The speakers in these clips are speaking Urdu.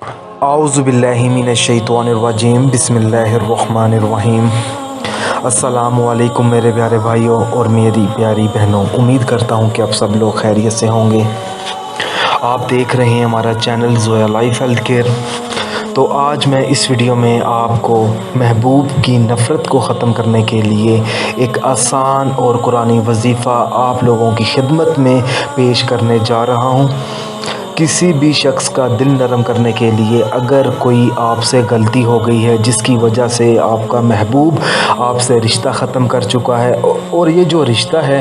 اعوذ باللہ من الشیطان الرجیم بسم اللہ الرحمن الرحیم۔ السلام علیکم میرے پیارے بھائیوں اور میری پیاری بہنوں، امید کرتا ہوں کہ آپ سب لوگ خیریت سے ہوں گے۔ آپ دیکھ رہے ہیں ہمارا channel Zoya life health care. تو آج میں اس ویڈیو میں آپ کو محبوب کی نفرت کو ختم کرنے کے لیے ایک آسان اور قرآنی وظیفہ آپ لوگوں کی خدمت میں پیش کرنے جا رہا ہوں۔ کسی بھی شخص کا دل نرم کرنے کے لیے اگر کوئی آپ سے غلطی ہو گئی ہے جس کی وجہ سے آپ کا محبوب آپ سے رشتہ ختم کر چکا ہے، اور یہ جو رشتہ ہے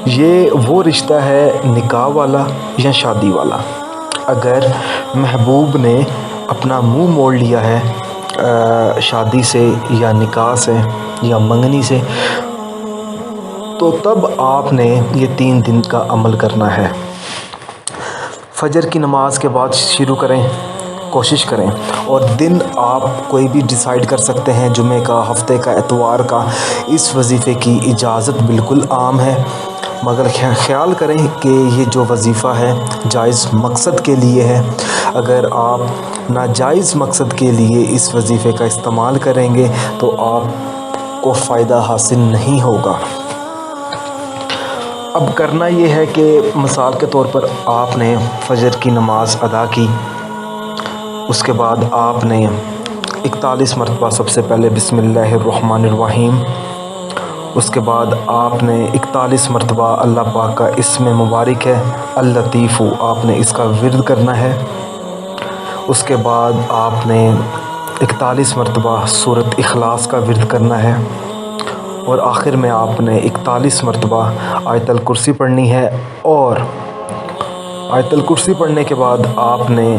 یہ وہ رشتہ ہے نکاح والا یا شادی والا، اگر محبوب نے اپنا منہ موڑ لیا ہے شادی سے یا نکاح سے یا منگنی سے، تو تب آپ نے یہ 3 دن کا عمل کرنا ہے۔ فجر کی نماز کے بعد شروع کریں، کوشش کریں، اور دن آپ کوئی بھی ڈیسائیڈ کر سکتے ہیں، جمعہ کا، ہفتے کا، اتوار کا۔ اس وظیفے کی اجازت بالکل عام ہے، مگر خیال کریں کہ یہ جو وظیفہ ہے جائز مقصد کے لیے ہے۔ اگر آپ ناجائز مقصد کے لیے اس وظیفے کا استعمال کریں گے تو آپ کو فائدہ حاصل نہیں ہوگا۔ اب کرنا یہ ہے کہ مثال کے طور پر آپ نے فجر کی نماز ادا کی، اس کے بعد آپ نے 41 مرتبہ سب سے پہلے بسم اللہ الرحمن الرحیم، اس کے بعد آپ نے 41 مرتبہ اللہ پاک کا اسم مبارک ہے اللطیف، آپ نے اس کا ورد کرنا ہے۔ اس کے بعد آپ نے 41 مرتبہ سورۃ اخلاص کا ورد کرنا ہے، اور آخر میں آپ نے 41 مرتبہ آیت الکرسی پڑھنی ہے۔ اور آیت الکرسی پڑھنے کے بعد آپ نے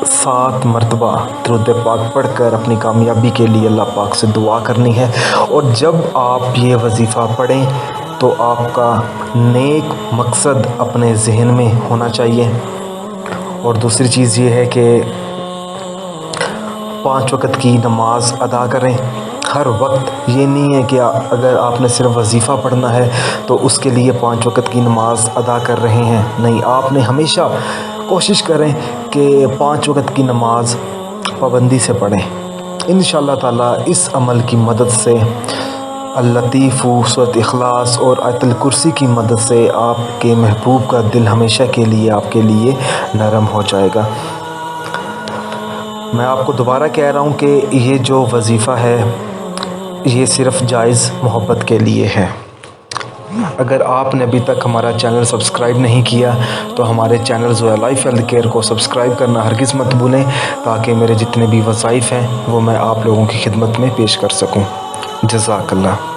7 مرتبہ درود پاک پڑھ کر اپنی کامیابی کے لیے اللہ پاک سے دعا کرنی ہے۔ اور جب آپ یہ وظیفہ پڑھیں تو آپ کا نیک مقصد اپنے ذہن میں ہونا چاہیے۔ اور دوسری چیز یہ ہے کہ 5 وقت کی نماز ادا کریں ہر وقت۔ یہ نہیں ہے کہ اگر آپ نے صرف وظیفہ پڑھنا ہے تو اس کے لیے 5 وقت کی نماز ادا کر رہے ہیں، نہیں، آپ نے ہمیشہ کوشش کریں کہ 5 وقت کی نماز پابندی سے پڑھیں۔ انشاءاللہ تعالیٰ اس عمل کی مدد سے اللطیف، سورۃ اخلاص اور آیت الکرسی کی مدد سے آپ کے محبوب کا دل ہمیشہ کے لیے آپ کے لیے نرم ہو جائے گا۔ میں آپ کو دوبارہ کہہ رہا ہوں کہ یہ جو وظیفہ ہے یہ صرف جائز محبت کے لیے ہے۔ اگر آپ نے ابھی تک ہمارا چینل سبسکرائب نہیں کیا تو ہمارے channel Zoya life health care کو سبسکرائب کرنا ہرگز مت بھولیں، تاکہ میرے جتنے بھی وظائف ہیں وہ میں آپ لوگوں کی خدمت میں پیش کر سکوں۔ جزاک اللہ۔